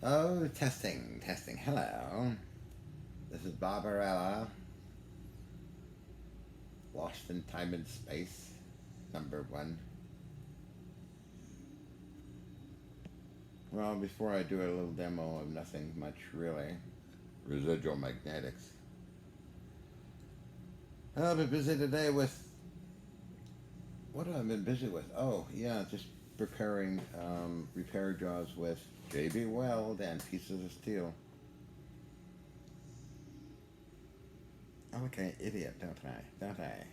Oh, testing, testing. Hello. This is Barbarella, Lost in Time and Space, #1. Well, before I do a little demo of nothing much really, residual magnetics. I've been busy today with, what have I been busy with? Oh, yeah, just preparing repair jobs with JB Weld and pieces of steel. I look like an idiot, don't I? Don't I?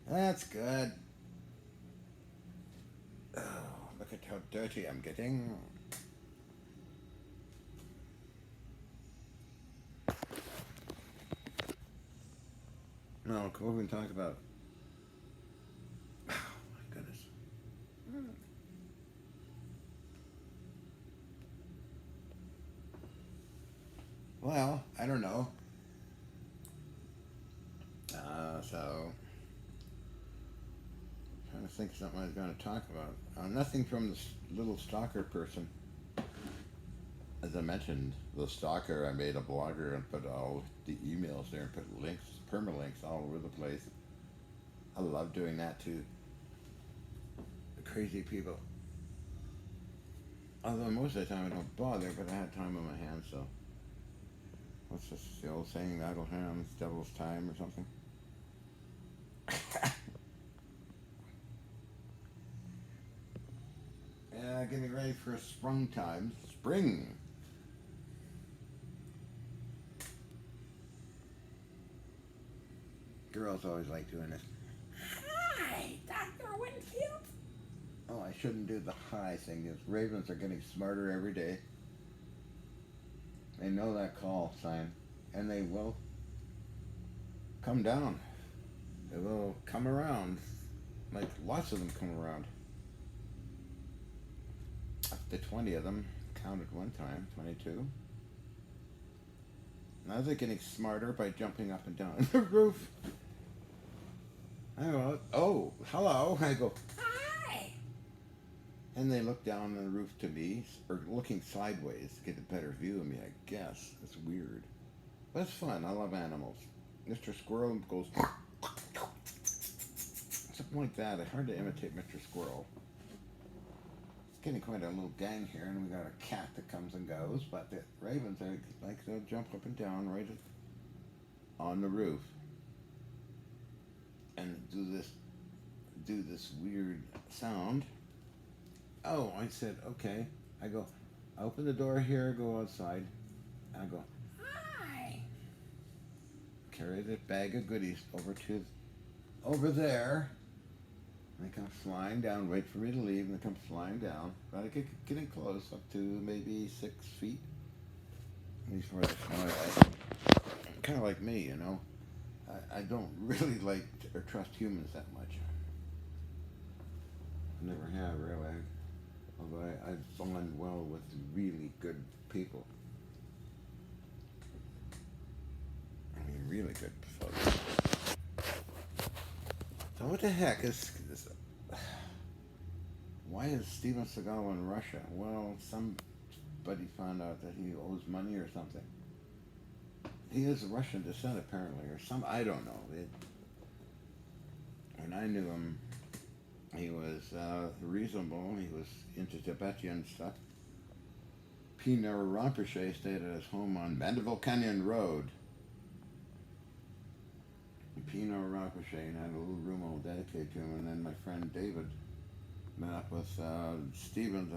That's good. Oh, look at how dirty I'm getting. No, what we can talk about? Oh my goodness. Well, I don't know. So trying to think of something I was going to talk about. Nothing from this little stalker person. As I mentioned, the stalker, I made a blogger and put all the emails there and put links, permalinks all over the place. I love doing that to crazy people. Although most of the time I don't bother, but I had time on my hands, so. What's this, the old saying, idle hands, devil's time, or something? Yeah, getting ready for a sprung time. Spring! Girls always like doing this. Hi, Dr. Winfield. Oh, I shouldn't do the hi thing. These ravens are getting smarter every day. They know that call sign, and they will come down. They will come around. Like, lots of them come around. Up to 20 of them. Counted one time. 22. Now they're getting smarter by jumping up and down the roof. I go, oh, hello. I go, hi. And they look down on the roof to me, or looking sideways to get a better view of me, I guess. It's weird. But it's fun. I love animals. Mr. Squirrel goes something like that. It's hard to imitate Mr. Squirrel. It's getting quite a little gang here, and we got a cat that comes and goes, but the ravens are like they'll jump up and down right on the roof and do this weird sound. Oh, I said, okay. I go, I open the door here, go outside, and I go, hi. Carry the bag of goodies over there. And they come flying down, wait for me to leave, and they come flying down. But I get getting close, up to maybe 6 feet before they fly away. Kind of like me, you know. I don't really like or trust humans that much. I never have, really. Although I've fallen well with really good people. I mean, really good folks. So what the heck is this? Why is Steven Seagal in Russia? Well, somebody found out that he owes money or something. He is of Russian descent, apparently, or I don't know. When I knew him, he was reasonable. He was into Tibetan stuff. Pino Rinpoche stayed at his home on Mandeville Canyon Road. Pino Rinpoche had a little room all dedicated to him, and then my friend David met up with Stephen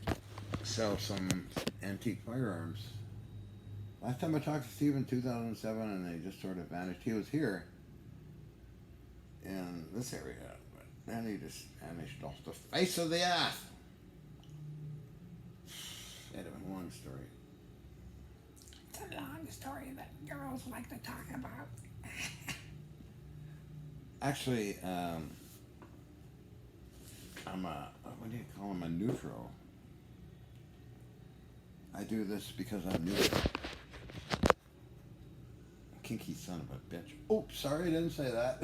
to sell some antique firearms. Last time I talked to Stephen, 2007, and they just sort of vanished. He was here in this area, but then he just vanished off the face of the earth. It's a long story. It's a long story that girls like to talk about. Actually, I'm what do you call him, a neutral. I do this because I'm neutral. Kinky son of a bitch. Oops, sorry, I didn't say that.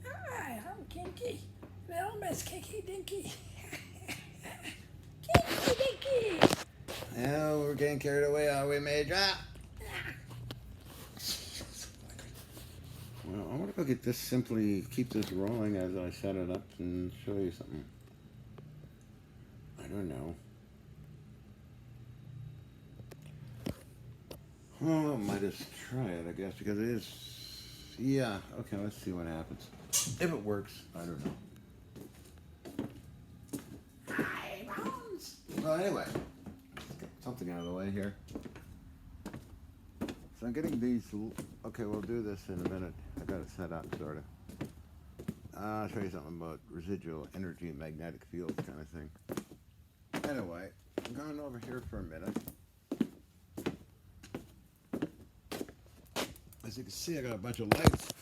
Hi, I'm Kinky. Little Miss Kinky Dinky. getting carried away. We may drop. Well, I want to go get this, simply keep this rolling as I set it up and show you something. I don't know. Oh, I might just try it, I guess, because it is... Yeah, okay, let's see what happens. If it works, I don't know. Hi, Bones! Well, anyway, let's get something out of the way here. So I'm getting these... Okay, we'll do this in a minute. I got it set up, sort of. I'll show you something about residual energy and magnetic fields kind of thing. Anyway, I'm going over here for a minute. As you can see, I got a bunch of lights.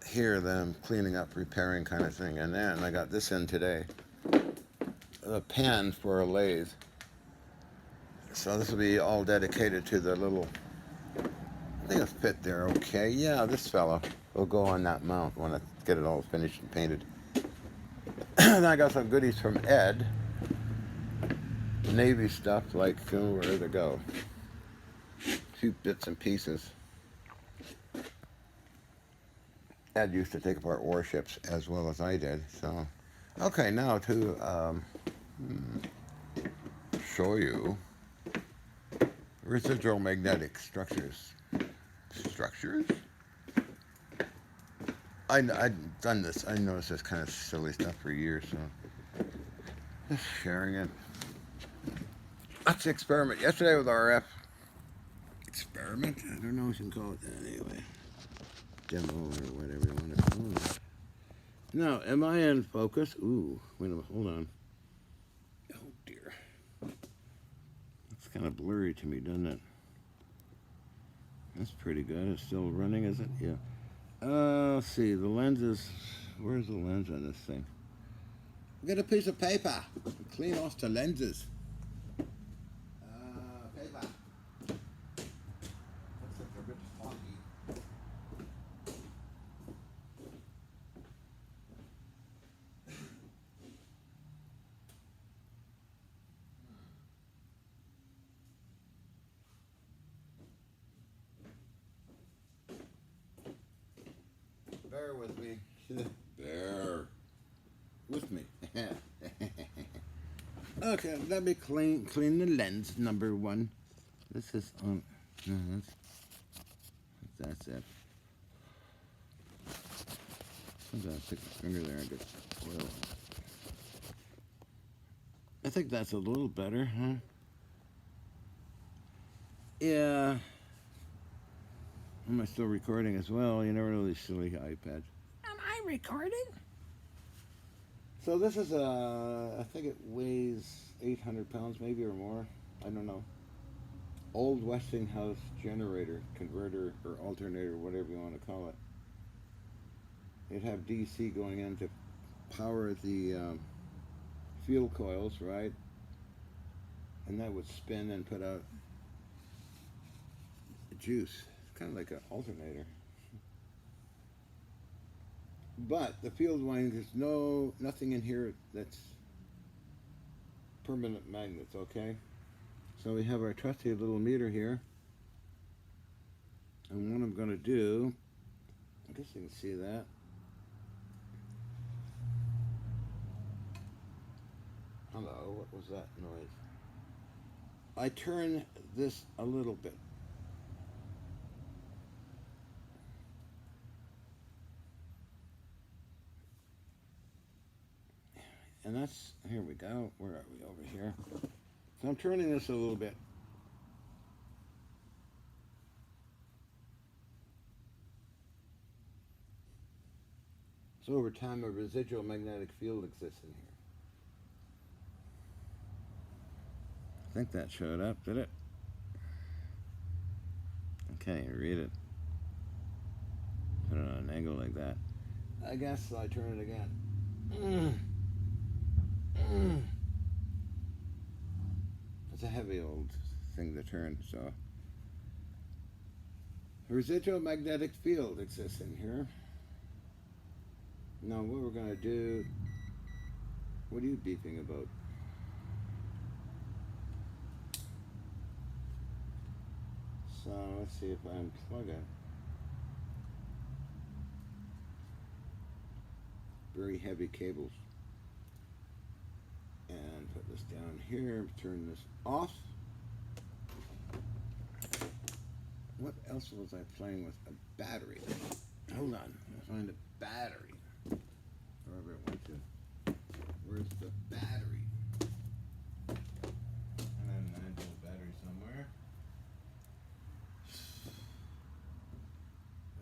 Here that I'm cleaning up, repairing kind of thing. And then I got this in today. A pan for a lathe. So this will be all dedicated to the little... I think it'll fit there okay. Yeah, this fella will go on that mount when I get it all finished and painted. Then I got some goodies from Ed. Navy stuff, like, where to go. A few bits and pieces. Ed used to take apart warships as well as I did, so... Okay, now to show you residual magnetic structures. Structures? I've done this. I noticed this kind of silly stuff for years, so just sharing it. Let's experiment. Yesterday with RF. Experiment? I don't know what you can call it that anyway. Demo or whatever you want to call it. Now, am I in focus? Ooh, wait a minute, hold on. Oh dear. It's kind of blurry to me, doesn't it? That's pretty good. It's still running, is it? Yeah. Let's see, the lens is... Where's the lens on this thing? Get a piece of paper. Clean off the lenses. Paper. Looks like they're a bit foggy. Bear with me. Bear with me. Okay, let me clean the lens, number one. This is on. No, that's it. Sometimes I stick my finger there and get oil. I think that's a little better, huh? Yeah. Am I still recording as well? You never know these silly iPads. Am I recording? So this is I think it weighs 800 pounds maybe or more. I don't know. Old Westinghouse generator, converter, or alternator, whatever you want to call it. It'd have DC going in to power the field coils, right? And that would spin and put out juice. It's kind of like an alternator. But the field winding, there's nothing in here that's permanent magnets, okay? So we have our trusty little meter here. And what I'm going to do, I guess you can see that. Hello, what was that noise? I turn this a little bit. And that's, here we go, where are we, over here? So I'm turning this a little bit. So over time a residual magnetic field exists in here. I think that showed up, did it? Okay, read it. Put it on an angle like that. I guess I turn it again. It's a heavy old thing to turn, so. A residual magnetic field exists in here. Now what we're going to do What are you beeping about? So let's see if I unplug it. Very heavy cables. And put this down here, turn this off. What else was I playing with? A battery. Hold on, I'll find a battery. Wherever it went to. Where's the battery? And then 9-volt battery somewhere.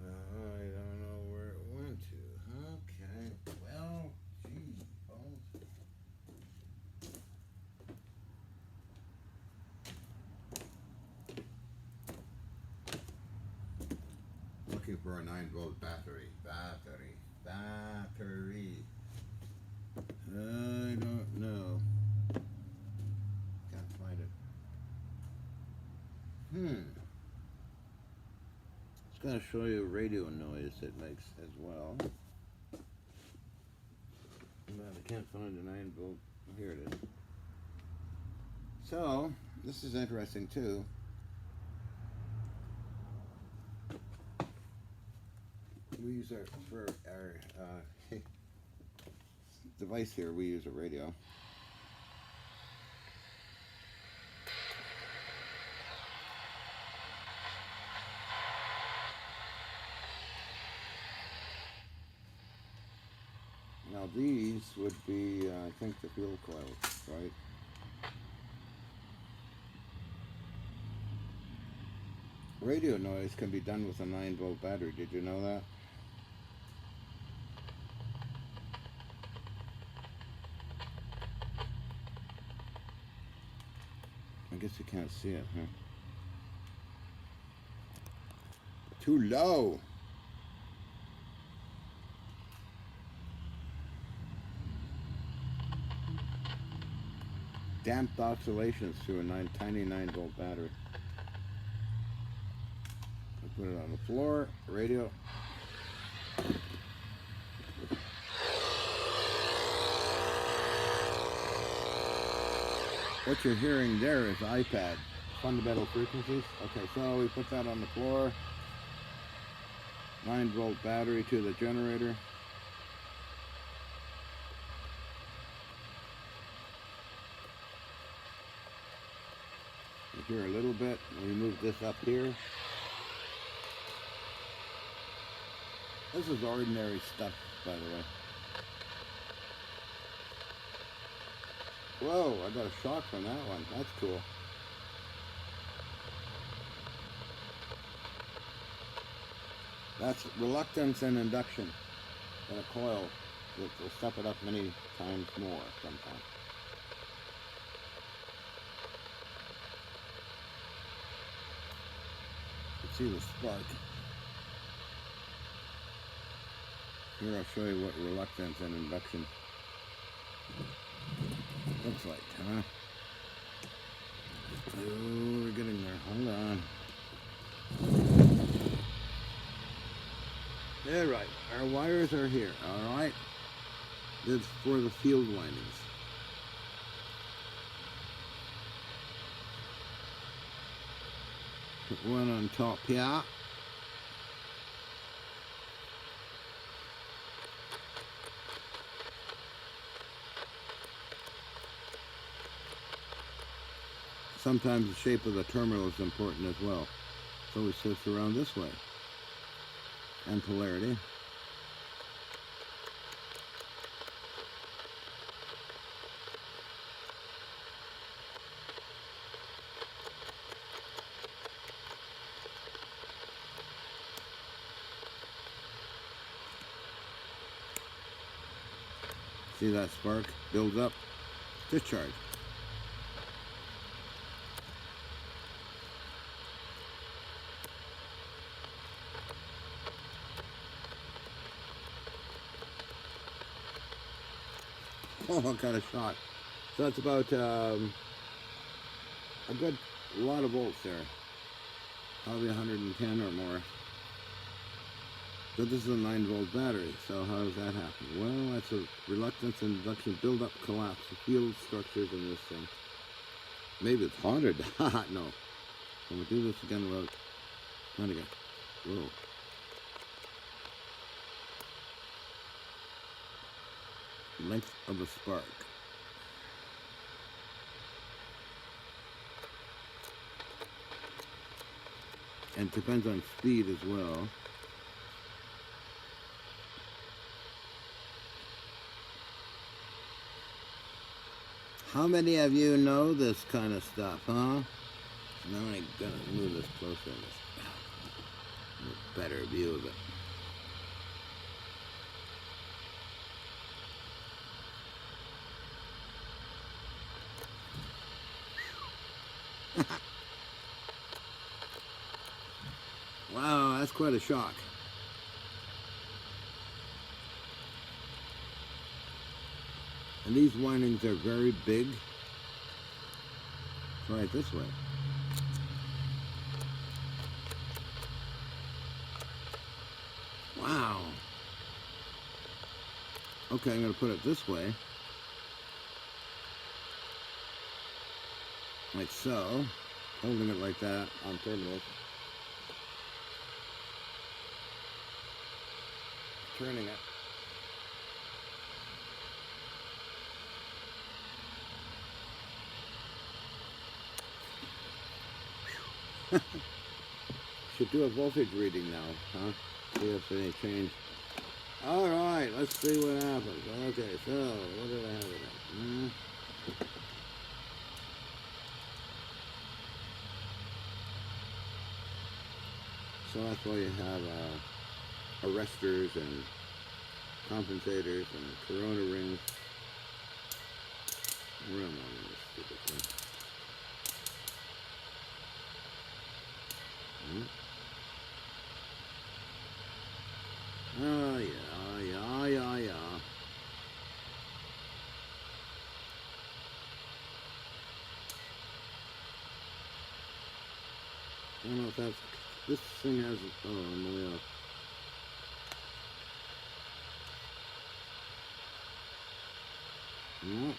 I don't know where it went to. Okay, well, geez, bones. Looking for a 9-volt battery. Battery. I don't know. Can't find it. It's going to show you radio noise it makes as well. But I can't find a 9-volt. Here it is. So, this is interesting too. We use for our device here, we use a radio. Now these would be, I think, the fuel coils, right? Radio noise can be done with a 9-volt battery. Did you know that? I guess you can't see it, huh? Too low. Damped oscillations through a tiny 9-volt battery. I put it on the floor, radio. What you're hearing there is iPad, fundamental frequencies. Okay, so we put that on the floor. 9-volt battery to the generator. You hear a little bit. We move this up here. This is ordinary stuff, by the way. Whoa, I got a shock from that one. That's cool. That's reluctance and induction in a coil that will step it up many times more sometimes. You can see the spark. Here I'll show you what reluctance and induction looks like, huh? Oh, we're getting there. Hold on. All right, our wires are here, all right? This is for the field windings. Put one on top here. Sometimes the shape of the terminal is important as well. So we switch around this way. And polarity. See that spark builds up? Discharge. Oh, I got a shot. So that's about a good lot of volts there. Probably 110 or more. But this is a 9-volt battery, so how does that happen? Well, that's a reluctance and induction build-up collapse of field structures in this thing. Maybe it's haunted. Haha, no. When we do this again, we'll... Not again. Whoa. Length of a spark. And it depends on speed as well. How many of you know this kind of stuff, huh? Now I'm gonna move this closer. A better view of it. Wow, that's quite a shock. And these windings are very big. Try it this way. Wow. Okay, I'm going to put it this way. Like so. Holding it like that on terminals. Turning it. Should do a voltage reading now, huh? See if any change. Alright, let's see what happens. Okay, so, what did I have it at? So that's why you have arresters and compensators and corona rings. Where am I on this stupid thing? Oh, yeah. I don't know if that's... This thing has... Oh, on the way up. No.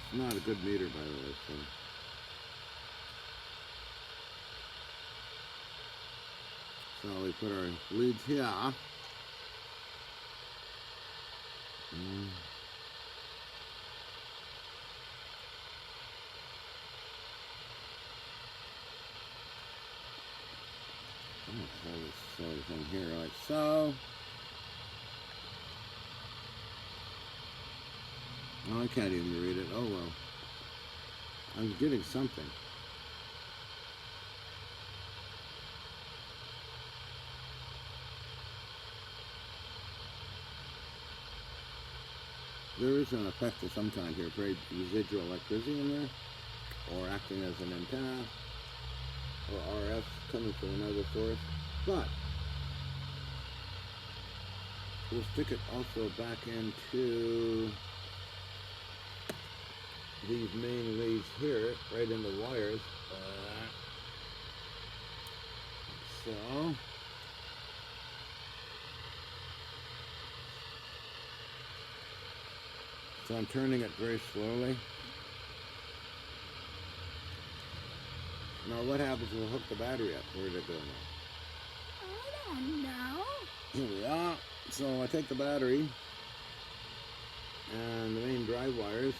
It's not a good meter, by the way, so we put our leads here. I'm going to hold this sort of thing here like so. Oh, I can't even read it. Oh well. I'm getting something. There is an effect of some kind here, very residual electricity in there, or acting as an antenna, or RF coming from another source. But we'll stick it also back into these main leads here, right in the wires. So I'm turning it very slowly. Now what happens when we hook the battery up? Where did it go now? I don't know. Here we are. So I take the battery and the main drive wires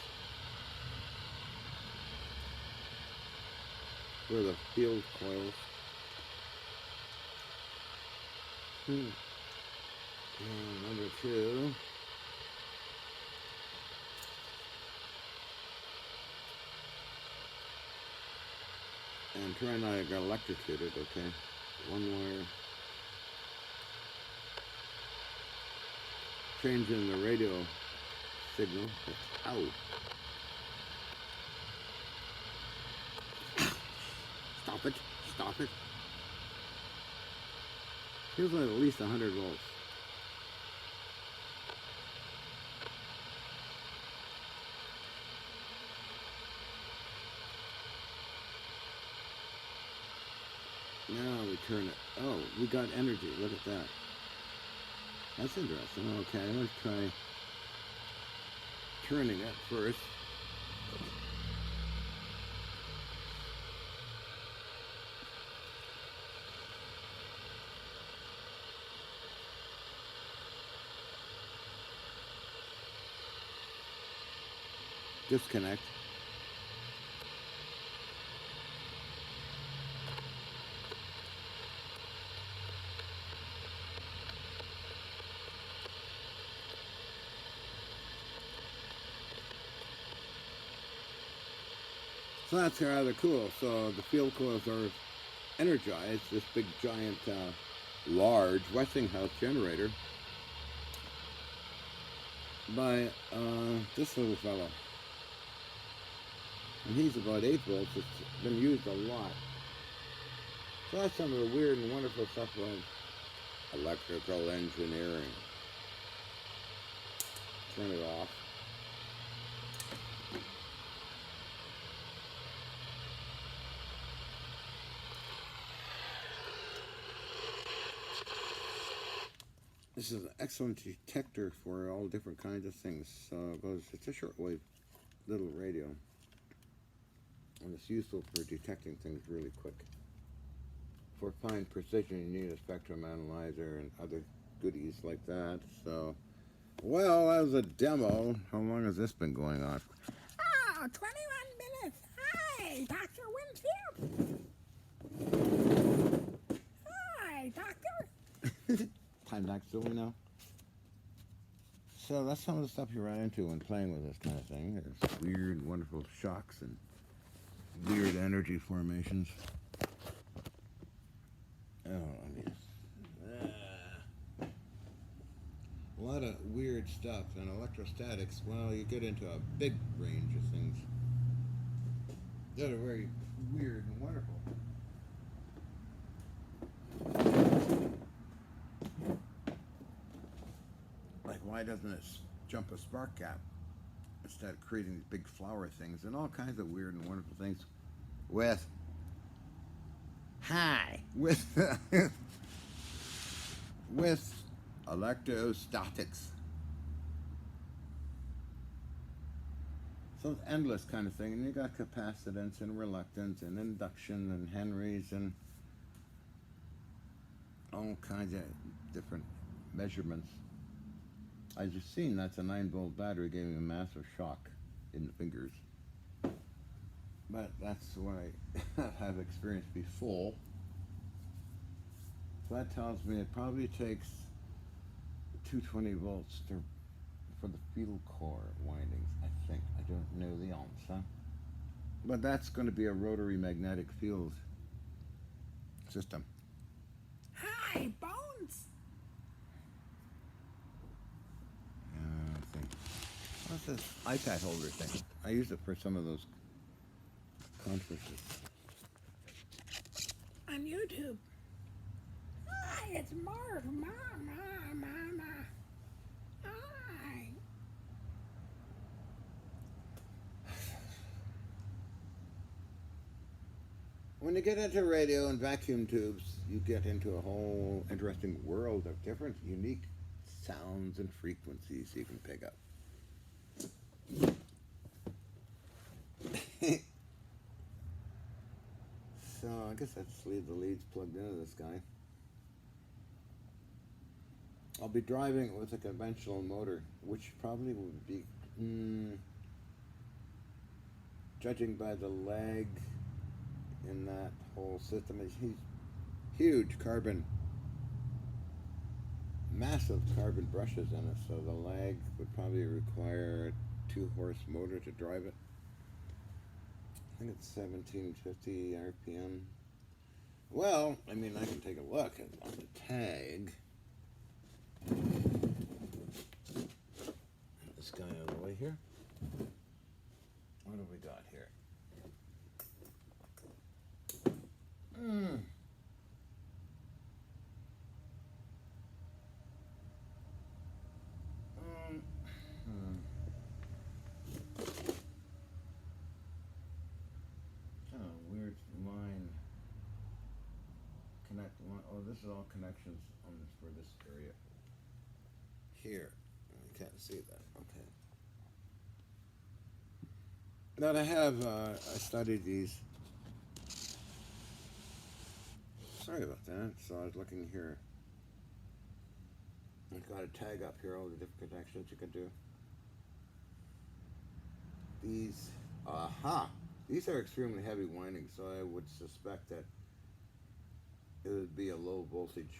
for the field coils. And number 2. And try not to get electrocuted, okay? One wire. Changing the radio signal. Ow. Stop it. Stop it. Here's at least 100 volts. Now we turn it. Oh, we got energy. Look at that. That's interesting. Okay, let's try turning it first. Disconnect. So that's rather cool. So the field coils are energized. This big giant, large Westinghouse generator by this little fellow. And he's about 8 volts. It's been used a lot. So that's some of the weird and wonderful stuff about electrical engineering. Turn it off. This is an excellent detector for all different kinds of things. So it goes, it's a shortwave little radio. And it's useful for detecting things really quick. For fine precision, you need a spectrum analyzer and other goodies like that. So, well, that was a demo. How long has this been going on? Oh, 21 minutes. Hi, Dr. Winfield. Hi, Doctor. Time back silly now. So that's some of the stuff you run into when playing with this kind of thing. There's weird, wonderful shocks and weird energy formations. Oh, I mean, a lot of weird stuff. And electrostatics, well, you get into a big range of things that are very weird and wonderful. Like, why doesn't it jump a spark gap instead of creating these big flower things and all kinds of weird and wonderful things with with electrostatics. So it's endless kind of thing, and you got capacitance and reluctance and induction and Henrys and all kinds of different measurements. As you've seen, that's a 9-volt battery giving a massive shock in the fingers. But that's what I have experienced before. So that tells me it probably takes 220 volts for the field core windings, I think. I don't know the answer. But that's going to be a rotary magnetic field system. Hi, Bones. I think. What's this iPad holder thing? I use it for some of those conferences. On YouTube. Hi, it's Marv. Ma. Hi. When you get into radio and vacuum tubes, you get into a whole interesting world of different, unique sounds and frequencies you can pick up. So I guess let's leave the leads plugged into this guy. I'll be driving it with a conventional motor, which probably would be, judging by the lag in that whole system, is huge carbon, massive carbon brushes in it, so the lag would probably require a 2-horse motor to drive it. I think it's 1750 RPM. Well, I mean, I can take a look on the tag. This guy out of the way here. What have we got here? Kind of weird line. connect. Oh, this is all connections on this for this area. Here, you can't see that. Okay. Now I studied these. Sorry about that. So I was looking here. I've got a tag up here, all the different connections you can do. These, these are extremely heavy windings, so I would suspect that it would be a low voltage.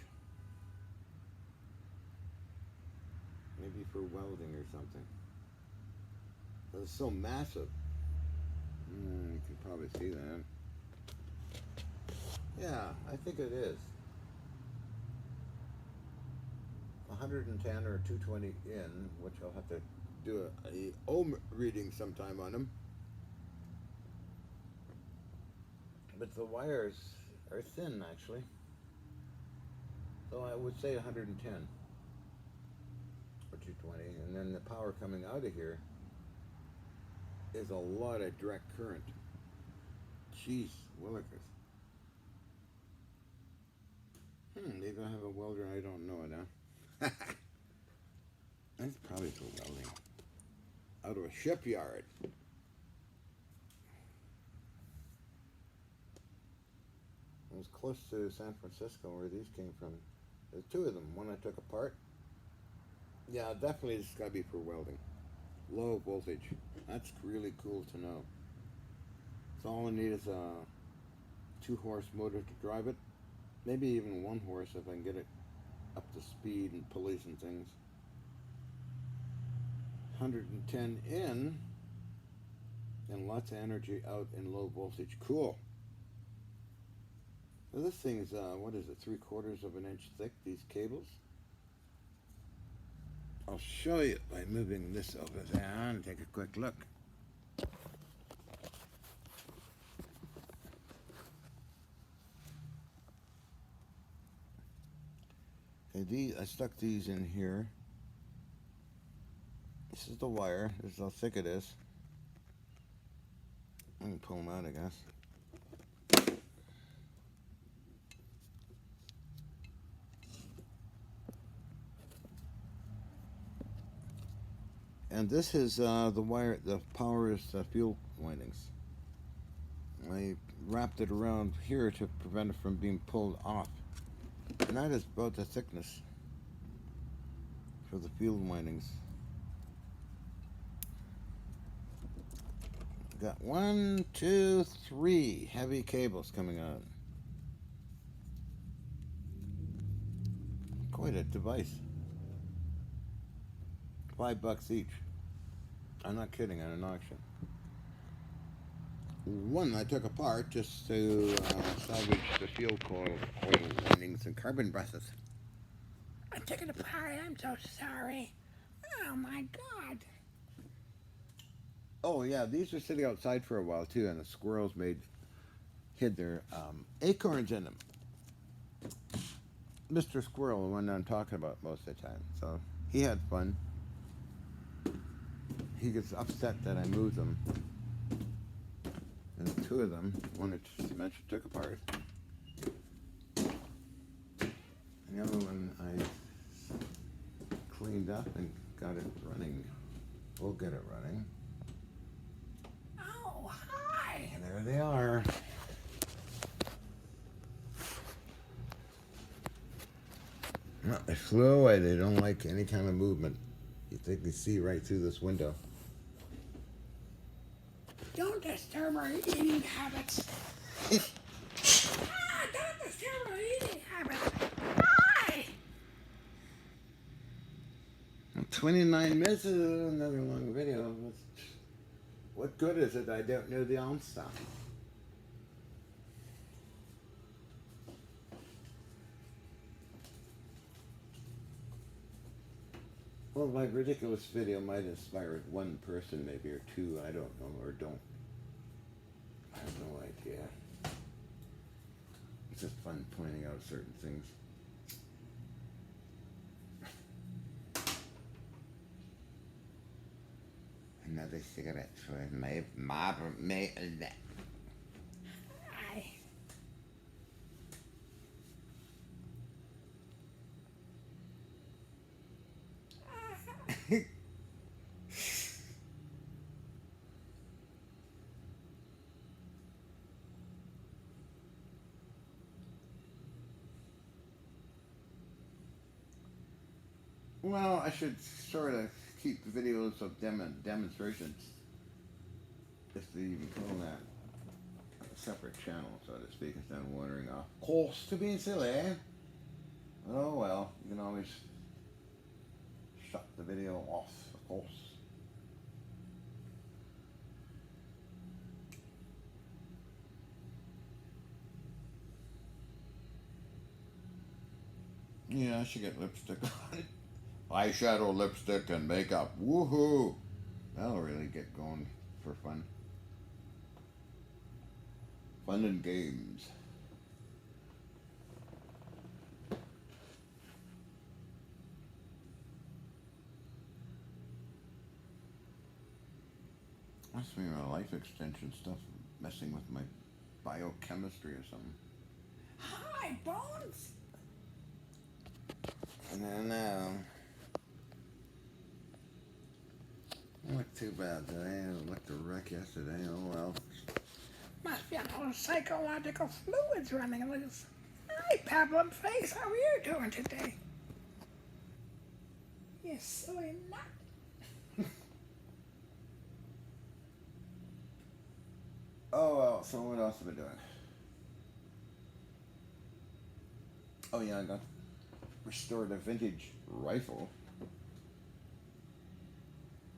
Maybe for welding or something. But it's so massive. You can probably see that. Yeah, I think it is. 110 or 220 in, which I'll have to do a ohm reading sometime on them. But the wires are thin, actually. So I would say 110 or 220, and then the power coming out of here is a lot of direct current. Jeez, willikers. Maybe I have a welder, I don't know it, huh? That's probably for welding. Out of a shipyard. It was close to San Francisco where these came from. There's two of them. One I took apart. Yeah, definitely this has got to be for welding. Low voltage. That's really cool to know. So all I need is a 2-horse motor to drive it. Maybe even 1 horse if I can get it up to speed and pulleys and things. 110 in and lots of energy out in low voltage. Cool. So this thing is, what is it, 3/4 of an inch thick, these cables. I'll show you by moving this over there and take a quick look. Okay, I stuck these in here. This is the wire. This is how thick it is. I can pull them out, I guess. And this is the wire. The power is fuel windings. I wrapped it around here to prevent it from being pulled off. And that is about the thickness for the fuel windings. Got 1, 2, 3 heavy cables coming out. Quite a device. $5 each. I'm not kidding, at an auction. One I took apart just to salvage the fuel coil windings and carbon brushes. I took it apart. I'm so sorry. Oh my God. Oh yeah, these were sitting outside for a while too, and the squirrels hid their acorns in them. Mr. Squirrel, the one I'm talking about most of the time, so he had fun. He gets upset that I moved them. And the two of them, one I just mentioned, took apart. And the other one I cleaned up and got it running. We'll get it running. Oh, hi. And there they are. No, they flew away. They don't like any kind of movement. You think they see right through this window. Don't disturb our eating habits. Don't disturb our eating habits. Hi. 29 minutes is another long video. What good is it? I don't know the answer. Well, my ridiculous video might inspire one person, maybe, or two, I don't know, or don't. I have no idea. It's just fun pointing out certain things. Another cigarette for my Hi. Well, I should sort of keep videos of demonstrations, if they even call that a separate channel, so to speak, instead of wandering off course to being silly, eh? Oh well, you can always shut the video off, of course. Yeah, I should get lipstick on it. Eyeshadow, lipstick, and makeup. Woohoo! That'll really get going for fun. Fun and games. Must be my life extension stuff messing with my biochemistry or something. Hi, Bones. And then, not too bad today. I looked a wreck yesterday. Oh well. Must be all psychological fluids running loose. Hi, Pablum Face. How are you doing today? You silly nut. Oh well. So what else have I been doing? Oh yeah, I got restored a vintage rifle.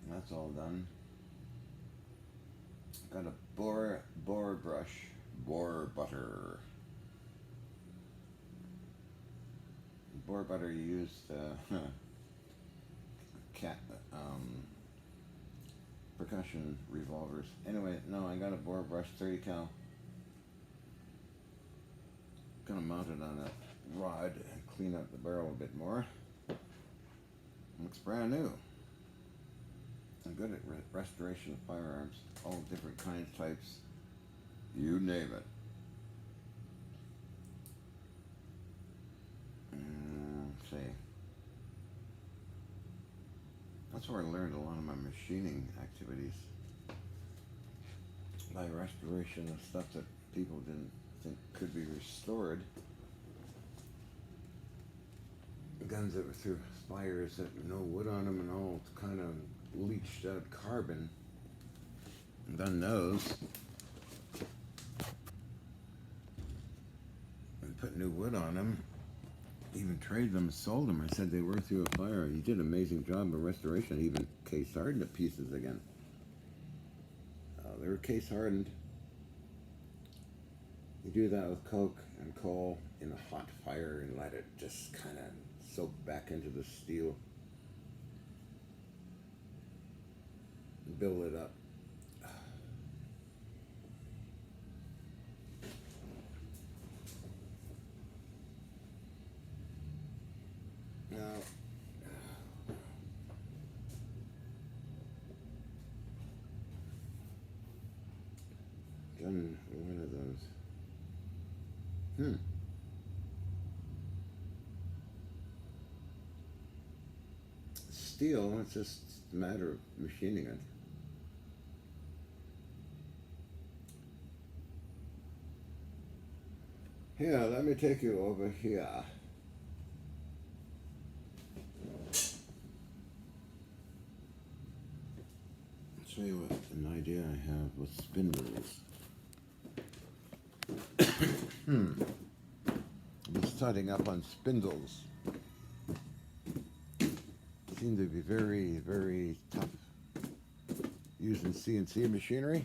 That's all done. Got a boar brush, boar butter. Boar butter used cat percussion revolvers. Anyway, no, I got a boar brush 30 cal. Gonna mount it on a rod and clean up the barrel a bit more. Looks brand new. I'm good at restoration of firearms, all different kinds, types, you name it. Let's see. That's where I learned a lot of my machining activities. By restoration of stuff that people didn't think could be restored. Guns that were through fires that had no wood on them and all kind of leached out carbon. Done those. And put new wood on them. Even traded them, sold them. I said they were through a fire. He did an amazing job of restoration. Even case hardened to pieces again. They were case hardened. You do that with coke and coal in a hot fire and let it just kind of soak back into the steel. Build it up. Now, done one of those. Steel, it's just a matter of machining it. Here, let me take you over here. I'll show you what an idea I have with spindles. I've been studying up on spindles. Seem to be very, very tough using CNC machinery.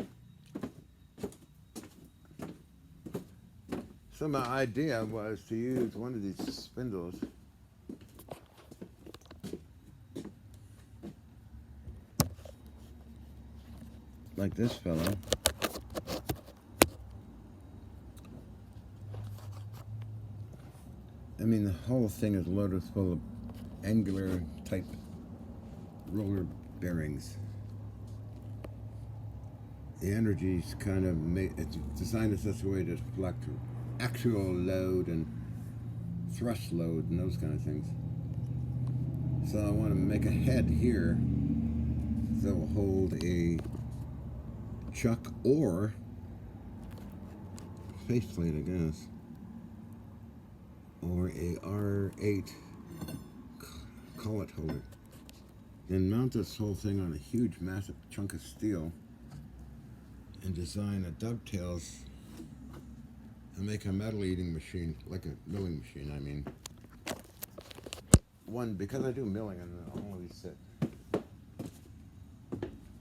So my idea was to use one of these spindles like this fellow. I mean, the whole thing is loaded full of angular type roller bearings. The energy's kind of it's designed in such a way to reflect actual load and thrust load and those kind of things. So I want to make a head here that will hold a chuck or faceplate, I guess, or a R8 collet holder. Then mount this whole thing on a huge, massive chunk of steel and design a dovetails and make a metal eating machine, like a milling machine, I mean. One, because I do milling and all of these sit,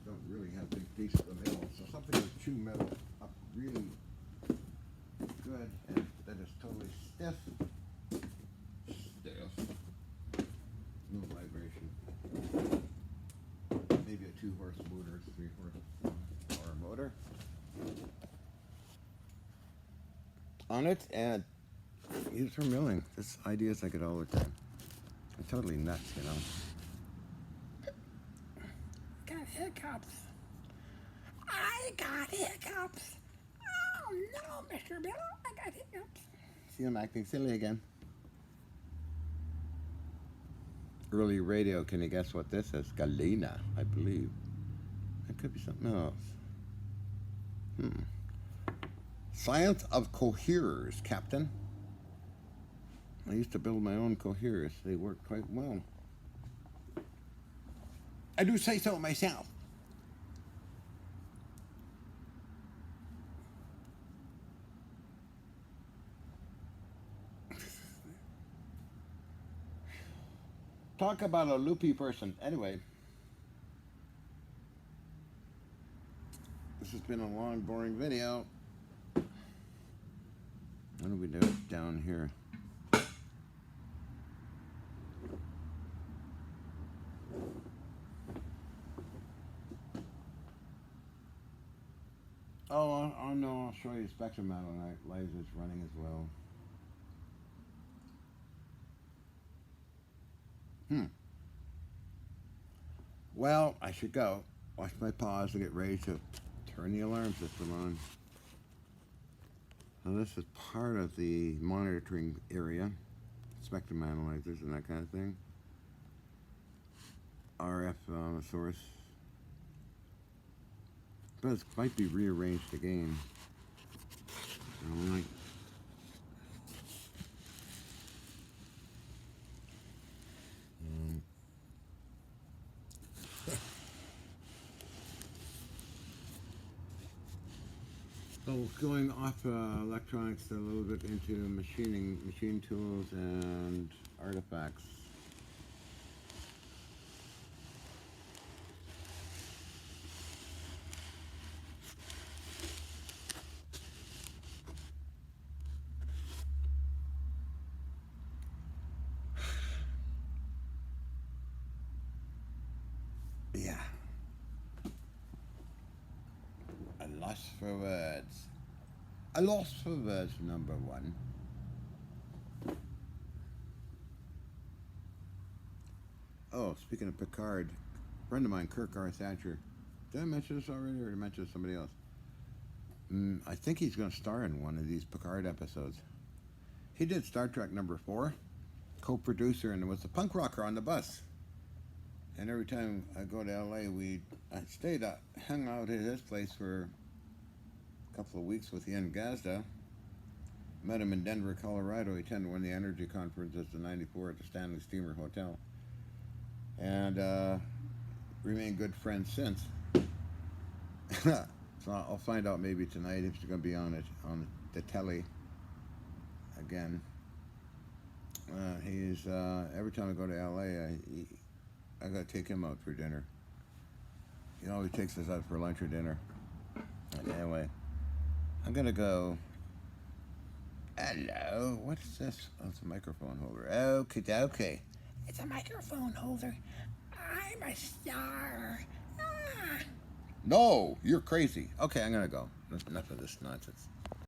don't really have big pieces of metal, so something to chew metal up really good and that is totally stiff. No vibration. Maybe a 2-horse motor, 3-horse motor on it, and use it for milling. This ideas I get all the time. I'm totally nuts, you know. Got hiccups. I got hiccups. Oh no, Mr. Bill, I got hiccups. See, I'm acting silly again. Early radio, can you guess what this is? Galena, I believe. It could be something else. Science of coherers, Captain. I used to build my own coherers. They work quite well. I do say so myself. Talk about a loopy person. Anyway, this has been a long, boring video. What do we do down here? Oh, no, I'll show you spectrum analyzer lasers running as well. Well, I should go. Wash my paws and get ready to turn the alarm system on. Now this is part of the monitoring area. Spectrum analyzers and that kind of thing. RF source. But it might be rearranged again. Alright. So going off electronics a little bit into machining, machine tools and artifacts. Yeah. A loss for words. A loss for words, number one. Oh, speaking of Picard, a friend of mine, Kirk R. Thatcher. Did I mention this already, or did I mention somebody else? I think he's going to star in one of these Picard episodes. He did Star Trek number 4, co-producer, and was a punk rocker on the bus. And every time I go to LA, I hung out at his place for a couple of weeks with Ian Gazda. Met him in Denver, Colorado. He attended one of the energy conferences in '94 at the Stanley Steamer Hotel. And remained good friends since. So I'll find out maybe tonight if he's going to be on the telly again. He's every time I go to LA, I got to take him out for dinner. He always takes us out for lunch or dinner. Anyway, I'm gonna go. Hello, what's this? Oh, it's a microphone holder. Okay. It's a microphone holder. I'm a star. Ah. No, you're crazy. Okay, I'm gonna go. Enough of this nonsense.